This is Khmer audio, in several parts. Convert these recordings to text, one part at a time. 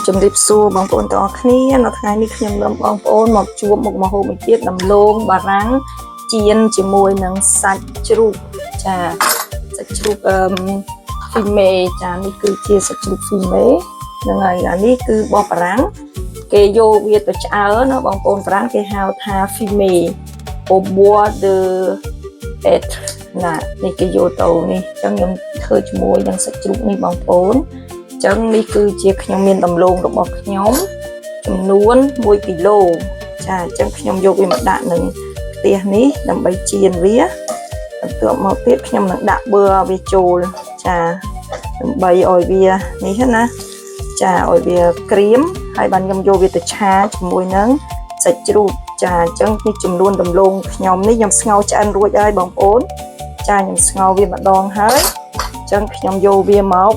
ជំរាបសួរបងប្អូនទាំងអស់គ្នានៅថ្ងៃនេះខ្ញុំនាំបងប្អូនមកជួបមុខម្ហូបមួយទៀតដំឡូងបារាំងចៀនជាមួយនឹងសាច់ជ្រូកចាសាច់ជ្រូកហ្វីមេចានេះគឺជាសាច់ជ្រូកហ្វីមេហ្នឹងហើយអានេះគឺបោះបារាំងគេយកវាទៅឆ្អើណាបងប្អូនបារាំងគេហៅថាហ្វីមេau bois de être ណានេះគេយកទៅនេះអញ្ចឹងខ្ញុំធ្វើជាមួយនឹងសាច់ជ្រូកនេះបងប្អូនចឹងនេះគឺជាខ្ញុំមានដំឡូងរបស់ខ្ញុំចំនួន1គីឡូចាអញ្ចឹងខ្ញុំយកវាមកដាក់នឹងផ្ទះនេះដើម្បីចៀនវាបន្ទាប់មកទៀតខ្ញុំនឹងដាក់ប៊ឺវាចូលចាដើម្បីឲ្យវានេះណាចាឲ្យវាក្រៀមហើយបានខ្ញុំយកវាទៅឆាជាមួយនឹងសាច់ជ្រូកចាអញ្ចឹងនេះចំនួនដំឡូងខ្ញុំនេះខ្ញុំស្ងោរឆ្អិនរួចហើយបងប្អូនចាខ្ញុំស្ងោរវាម្ដងហើយអញ្ចឹងខ្ញុំយកវាមក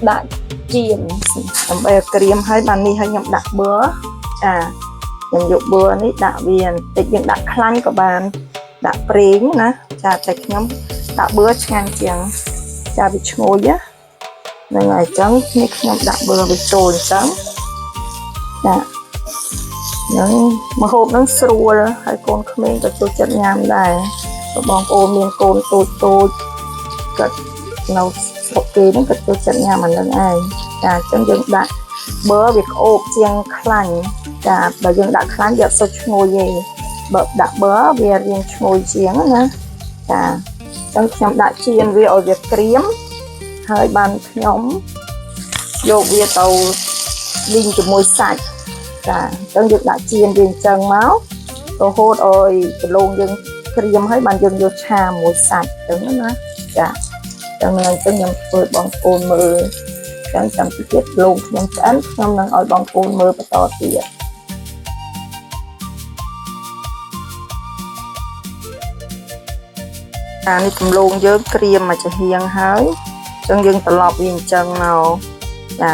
ដាក់ចៀនដើម្បីឲ្យក្រៀមហើយបាននេះឲ្យខ្ញុំដាក់ប៊ឺចាខ្ញុំយកប៊ឺនេះដាក់វាបន្តិចយើងដាក់ខ្លាញ់ក៏បានដាក់ប្រេងណាចាតែខ្ញុំដាក់ប៊ឺឆ្ងាញ់ជាងចាវាឈ្ងុយហ្នឹងហើយអញ្ចឹងនេះខ្ញុំដាក់ប៊ឺវាចូលអញ្ចឹងចាហ្នឹងម្ហូបហ្នឹងស្រួលហើយកូនក្មេងក៏ចូលចិត្តញ៉ាំដែរបងប្អូនមានកូនតូចក៏នៅស្រុកគេហ្នឹងក៏ចូលចិត្តញ៉ាំអាហ្នឹងឯងចាអញ្ចឹងយើងដាក់ប៊ឺវាក្អូបជាងខ្លាញ់ចាបើយើងដាក់ខ្លាញ់វាអត់សូវឈ្ងុយទេបើដាក់ប៊ឺវារៀងឈ្ងុយជាងណាចាអញ្ចឹងខ្ញុំដាក់ចៀនវាឲ្យវាក្រៀមហើយបានខ្ញុំយកវាទៅលីងជាមួយសាច់ចាអញ្ចឹងយើងដាក់ចៀនវាអញ្ចឹងមករហូតឲ្យដំឡូងយើងក្រៀមហើយបានយើងយកឆាមួយសាច់អញ្ចឹងណាចាចឹងខ្ញុំធ្វើបងប្អូនមើលចឹងចាំទៀតលោងខ្ញុំឆ្អិនខ្ញុំនឹងឲ្យបងប្អូនមើលបន្តទៀតអានេះដំឡូងយើងក្រៀមមកចំហៀងហើយចឹងយើងត្រឡប់វាអញ្ចឹងមកចា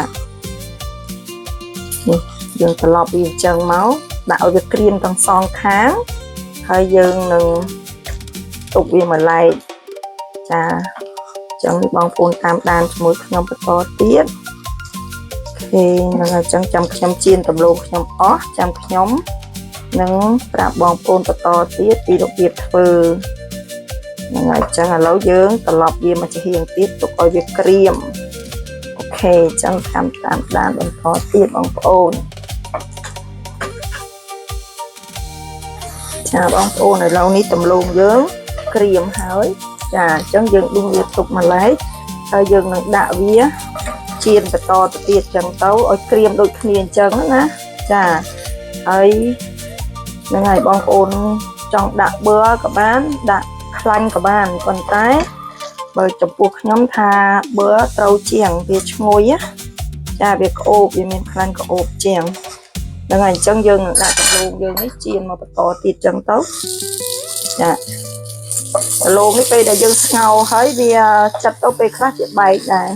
នេះយើងត្រឡប់វាអញ្ចឹងមកដាក់ឲ្យវាក្រៀមទាំងសងខាងហើយយើងនឹងទុកវាមួយឡែកចាចឹងបងប្អូនតាមដានជាមួយខ្ញុំបន្តទៀតអូខេហ្នឹងហើយចឹងចាំខ្ញុំចៀនដំឡូងខ្ញុំអស់ចាំខ្ញុំនឹងប្រាប់បងប្អូនបន្តទៀតពីរបៀបធ្វើហ្នឹងហើយចឹងឥឡូវយើងត្រឡប់វាមកចំហៀងទៀតទុកឲ្យវាក្រៀមអូខេចឹងតាមដានបន្តទៀតបងប្អូនចាបងប្អូនឥឡូវនេះដំឡូងយើងក្រៀមហើយចាអញ្ចឹងយើងដួសវាទុកម្លេចហើយយើងនឹងដាក់វាចៀនបន្តទៅទៀតអញ្ចឹងទៅឲ្យក្រៀមដូចគ្នាអញ្ចឹងណាចាហើយហ្នឹងហើយបងប្អូនចង់ដាក់ប៊ឺក៏បានដាក់ខ្លាញ់ក៏បានប៉ុន្តែបើចំពោះខ្ញុំថាប៊ឺត្រូវជាងវាឈ្ងុយចាវាក្អូបវាមានខ្លាញ់ក្អូបជាងហ្នឹងហើយអញ្ចឹងយើងនឹងដាក់ដំឡូងយើងនេះចៀនមកបន្តទៀតអញ្ចឹងទៅចាដំឡូងនេះពេលដែលយើងស្ងោរហើយវាចិត្តទៅពេលខ្លះជាបែកដែរ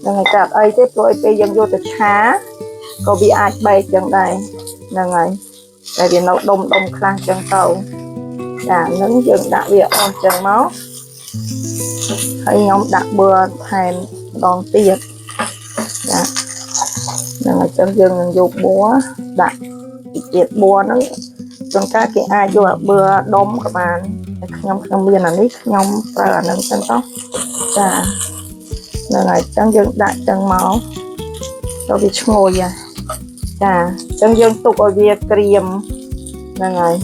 ហ្នឹងហើយតែអីទេព្រោះពេលយើងយកទៅឆាក៏វាអាចបែកចឹងដែរហ្នឹងហើយតែវានៅដុំខ្លះចឹងទៅចាហ្នឹងយើងដាក់វាអស់ចឹងមកហើយខ្ញុំដាក់ប៊ឺថែមម្ដងទៀតចាហ្នឹងហើយចឹងយើងនឹងយកប៊ឺដាក់ទៀតប៊ឺហ្នឹងជួនកាលគេអាចយកប៊ឺដុំក៏បានខ្ញុំមានអានេះខ្ញុំប្រើអានឹងចឹងទៅចាហ្នឹងហើយចឹងយើងដាក់ចឹងមកទៅវាឈ្ងុយចាចឹងយើងទុកឲ្យវាក្រៀមហ្នឹងហើយ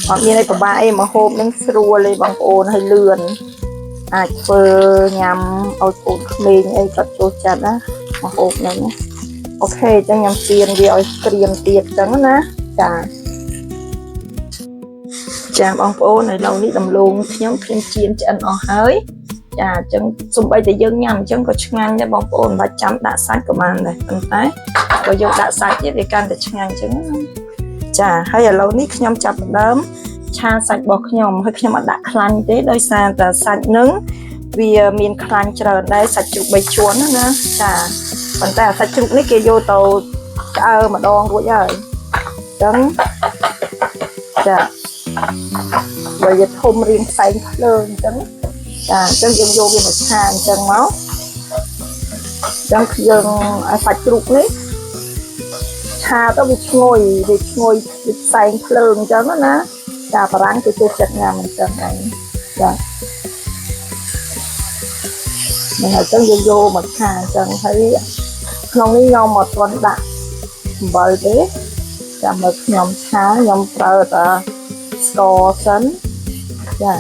អត់មានអីពិបាកអីមកហូបនឹងស្រួលទេបងប្អូនហើយលឿនអាចធ្វើញ៉ាំឲ្យកូនក្មេងអីក៏ចូលចិត្តណាមកហូបហ្នឹងអូខេចឹងខ្ញុំចៀនវាឲ្យក្រៀមទៀតចឹងណាចាបងប្អូនឥឡូវនេះដំឡូងខ្ញុំចៀនឆ្អិនអស់ហើយចាអញ្ចឹងសូម្បីតែយើងញ៉ាំអញ្ចឹងក៏ឆ្ងាញ់ដែរបងប្អូនមិនបាច់ចាំដាក់សាច់ក៏បានដែរប៉ុន្តែបើយើងដាក់សាច់ទៀតវាកាន់តែឆ្ងាញ់អញ្ចឹងចាហើយឥឡូវនេះខ្ញុំចាប់ផ្ដើមឆាសាច់របស់ខ្ញុំហើយខ្ញុំអត់ដាក់ខ្លាញ់ទេដោយសារតែសាច់នឹងវាមានខ្លាញ់ច្រើនដែរសាច់ជ្រូក3ជាន់ណាចាប៉ុន្តែសាច់ជ្រូកនេះគេយកទៅឆ្អើម្ដងរួចហើយអញ្ចឹងចាបើវាធំរៀងផ្សែងភ្លើងអញ្ចឹងចាអញ្ចឹងយើងយកវាមកឆាអញ្ចឹងមក ចឹងយើងឲ្យសាច់ជ្រូកនេះឆាទៅវាឈ្ងុយវាផ្សែងភ្លើងអញ្ចឹងណាចាបារាំងគេចូលចិត្តញ៉ាំអញ្ចឹងហ្នឹងចាហ្នឹងហើយចឹងយើងយកមកឆាអញ្ចឹងហើយក្នុងនេះខ្ញុំមកទាន់ដាក់អំបិលទេចាំមើលខ្ញុំឆាខ្ញុំប្រើតែស្ករសិនចា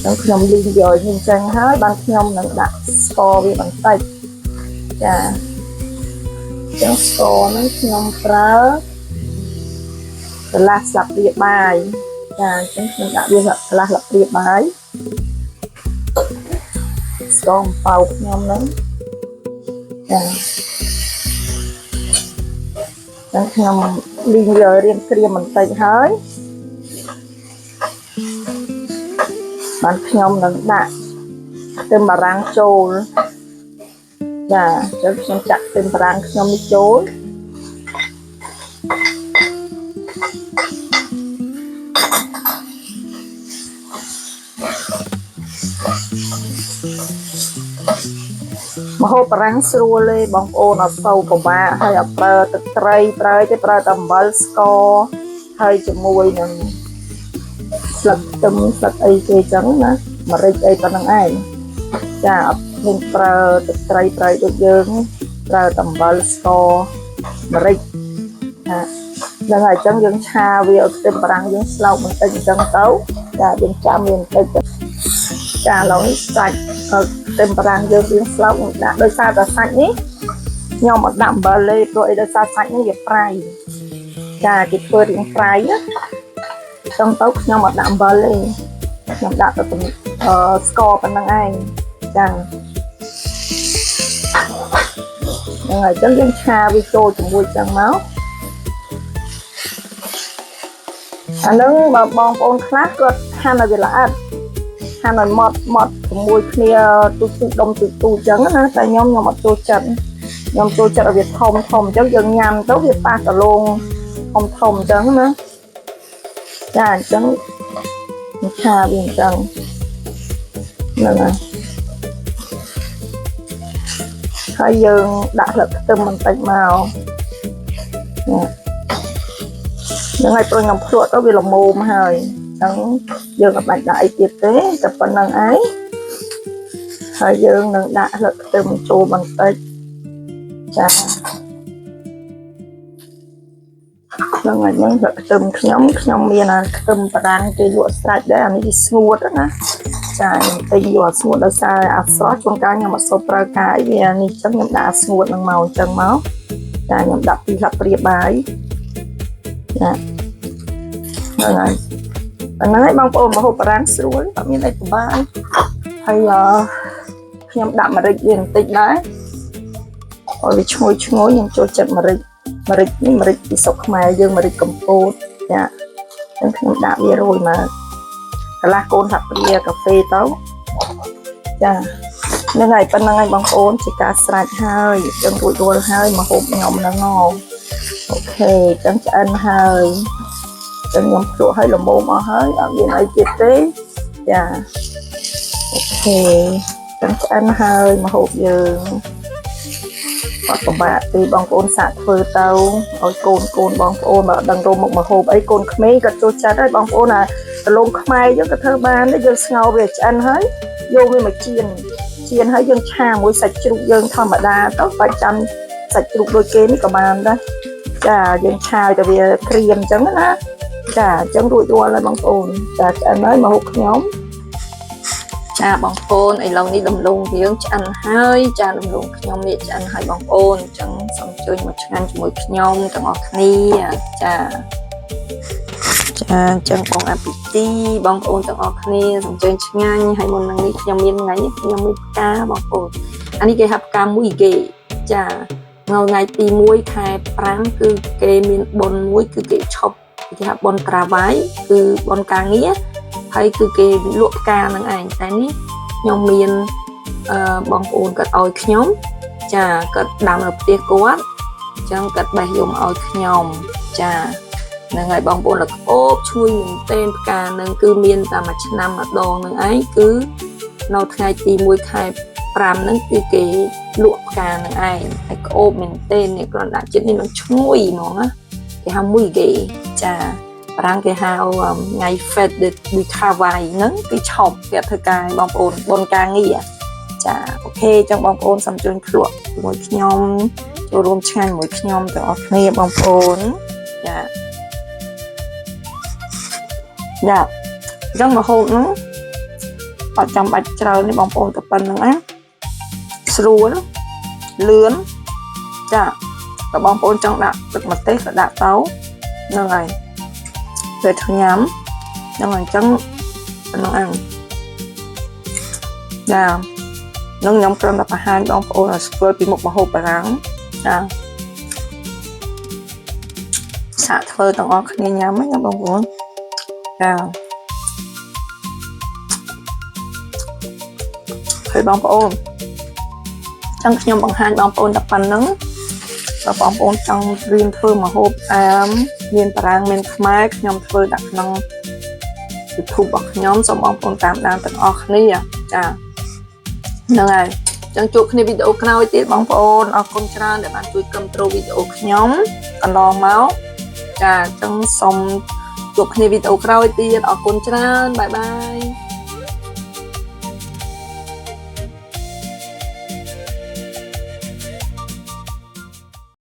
ចឹងខ្ញុំលីងយកអញ្ចឹងហើយបានខ្ញុំនឹងដាក់ស្ករវាបន្តិចចាចឹងស្ករហ្នឹងខ្ញុំប្រើកន្លះស្លាបព្រាបាយចាអញ្ចឹងខ្ញុំដាក់វាកន្លះស្លាបព្រាបាយស្ករអំប៉ោខ្ញុំហ្នឹងចាចឹងខ្ញុំលីងយករៀងក្រៀមបន្តិចហើយបានខ្ញុំនឹងដាក់ខ្ទឹមបារាំងចូលចាចឹងខ្ញុំចាក់ខ្ទឹមបារាំងខ្ញុំនេះចូលម្ហូបបារាំងស្រួលទេបងប្អូនអត់សូវពិបាកហើយអត់ប្រើទឹកត្រីប្រើទេប្រើតែអំបិលស្ករហើយជាមួយនឹងស្លឹកខ្ទឹមស្លឹកអីគេចឹងណាម្រេចអីប៉ុណ្្នឹងឯងចាអត់មានប្រើទឹកត្រីប្រើដូចយើងប្រើតែអំបិលស្ករម្រេចហ្នឹងហើយចឹងយើងឆាវាឲ្យខ្ទឹមបារាំងយើងស្លោកបន្តិចអញ្ចឹងទៅចាយើងចាំវាបន្តិចចាឥឡូវសាច់ខ្ទឹមបារាំងយើងរៀងស្លោកដាក់ដោយសារតែសាច់នេះខ្ញុំអត់ដាក់អំបិលទេព្រោះអីដោយសារសាច់នេះវាប្រៃចាគេធ្វើរៀងប្រៃណាចឹងទៅខ្ញុំអត់ដាក់អំបិលទេខ្ញុំដាក់ទៅស្ករប៉ុណ្្នឹងឯងចាហ្នឹងហើយចឹងយើងឆាវាចូលជាមួយចឹងមកអានឹងបើបងប្អូនខ្លះគាត់ហាន់ឲ្យវាល្អិតហាន់ឲ្យម៉ត់ជាមួយគ្នាទូដុំទូចឹងណាតែខ្ញុំអត់ចូលចិត្តខ្ញុំចូលចិត្តឲ្យវាធំអញ្ចឹងយើងញ៉ាំទៅវាប៉ះកលងធំអញ្ចឹងណាចាអញ្ចឹងឆាវាអញ្ចឹងហ្នឹងហើយយើងដាក់ស្លឹកខ្ទឹមបន្តិចមកហ្នឹងហើយព្រោះខ្ញុំភ្លក់ទៅវាល្មមហើយអញ្ចឹងយើងអត់បាច់ដាក់អីទៀតទេតែប៉ុណ្្នឹងឯងហើយយើងនឹងដាក់ស្លឹកខ្ទឹមចូលបន្តិចចាហ្នឹងហើយហ្នឹងស្លឹកខ្ទឹមខ្ញុំមានខ្ទឹមបារាំងគេលក់ស្រេចដែរអានេះវាស្ងួតណាចាខ្ញុំទិញយកអាស្ងួតដោយសារអាស្រស់ជួនកាលខ្ញុំអត់សូវប្រើកាយវានេះចឹងខ្ញុំដាក់អាស្ងួតនឹងមកអញ្ចឹងមកចាខ្ញុំដាក់ពីស្លាបព្រាបាយចាហ្នឹងហើយហ្នឹងហើយបងប្អូនម្ហូបបារាំងស្រួលអត់មានអីពិបាកហើយខ្ញុំដាក់ម្រេចវាបន្តិចដែរឲ្យវាឈ្ងុយខ្ញុំចូលចិត្តម្រេចនេះម្រេចពីស្រុកខ្មែរយើងម្រេចកំពតចាអញ្ចឹងខ្ញុំដាក់វារួយមកកន្លះកូនស្លាបព្រាកាហ្វេទៅចាហ្នឹងហើយប៉ុណ្្នឹងហើយបងប្អូនជាការស្រេចហើយចឹងរួចរាល់ហើយម្ហូបខ្ញុំហ្នឹងអូខេចឹងឆ្អិនហើយចឹងខ្ញុំភ្លក់ឲ្យល្មមអស់ហើយអត់មានអីទៀតទេចាអូខេចឹងឆ្អិនហើយម្ហូបយើងអត់ពិបាកទេបងប្អូនសាកធ្វើទៅឲ្យកូនបងប្អូនបើដឹងរោមមុខម្ហូបអីកូនក្មេងក៏ចូលចិត្តហើយបងប្អូនដលងខ្មែរយើងក៏ធ្វើបានដែរយើងស្ងោរវាឆ្អិនហើយយកវាមកចៀនហើយយើងឆាមួយសាច់ជ្រូកយើងធម្មតាទៅបើចាំសាច់ជ្រូកដូចគេនេះក៏បានដែរចាយើងឆាទៅវាក្រៀមអញ្ចឹងណាចាអញ្ចឹងរួចរាល់ហើយបងប្អូនចាឆ្អិនហើយម្ហូបខ្ញុំចាបងប្អូនឥឡូវនេះដំឡូងយើងឆ្អិនហើយចាដំឡូងខ្ញុំនេះឆ្អិនហើយបងប្អូនអញ្ចឹងសូមជួយមកឆ្ងាញ់ជាមួយខ្ញុំទាំងអស់គ្នាចាអញ្ចឹងបងអាពីទីបងប្អូនទាំងអស់គ្នាសូមជួយឆ្ងាញ់ហើយមុននឹងនេះខ្ញុំមានថ្ងៃនេះខ្ញុំមានផ្កាបងប្អូនអានេះគេហៅផ្កាមួយគេចាថ្ងៃទី1ខែ5គឺគេមានបុណ្យមួយគឺគេឈប់គេហៅបុណ្យត្រាវ៉ៃគឺបុណ្យការងារហើយគឺគេលក់ផ្កាហ្នឹងឯងតែនេះខ្ញុំមានបងប្អូនគាត់ឲ្យខ្ញុំចាគាត់ដាំនៅផ្ទះគាត់អញ្ចឹងគាត់បេះយកមកឲ្យខ្ញុំចាហ្នឹងហើយបងប្អូនលោកអូបឈ្ងុយមែនទែនផ្កាហ្នឹងគឺមានតែមួយឆ្នាំម្ដងហ្នឹងឯងគឺនៅថ្ងៃទី1ខែ5ហ្នឹងគឺគេ លក់ផ្កានឹងឯងហើយក្អូបមែនទេនេះគ្រាន់តែចិត្តនេះនឹងឈ្ងុយហ្មងណាគេហៅមួយគេចាបារាំងគេហៅថ្ងៃ Fête du Travail ហ្នឹងគេឆប់គេធ្វើការឲ្យបងប្អូនបុណ្យការងារចាអូខេចឹងបងប្អូនសូមជួយភ្លក់ជាមួយខ្ញុំចូលរួមឆ្ងាញ់ជាមួយខ្ញុំទាំងអស់គ្នាបងប្អូនចាចឹងមកហូបហ្នឹងអត់ចាំបាច់ច្រើនទេបងប្អូនតែប៉ុណ្្នឹងណាស្រួលលឿនចាតែបងប្អូនចង់ដាក់ទឹកម្ទេសក៏ដាក់ទៅហ្នឹងហើយពេលញ៉ាំហ្នឹងអញ្ចឹងហ្នឹងអញ្ចានឹងខ្ញុំគ្រាន់តែបង្ហាញបងប្អូនឲ្យស្គាល់ពីមុខម្ហូបបារាំងចាសាកធ្វើទាំងអស់គ្នាញ៉ាំណាបងប្អូនចាហើយបងប្អូនចឹងខ្ញុំបង្ហាញបងប្អូនតែប៉ុណ្្នឹងបើបងប្អូនចង់រៀនធ្វើម្ហូបមានបារាំងមានខ្មែរខ្ញុំធ្វើដាក់ក្នុង YouTube របស់ខ្ញុំសូមបងប្អូនតាមដានទាំងអស់គ្នាចាហ្នឹងហើយចឹងជួបគ្នាវីដេអូក្រោយទៀតបងប្អូនអរគុណច្រើនដែលបានជួយគាំទ្រវីដេអូខ្ញុំកន្លងមកចាចឹងសូមជួបគ្នាវីដេអូក្រោយទៀតអរគុណច្រើនបាយបាយ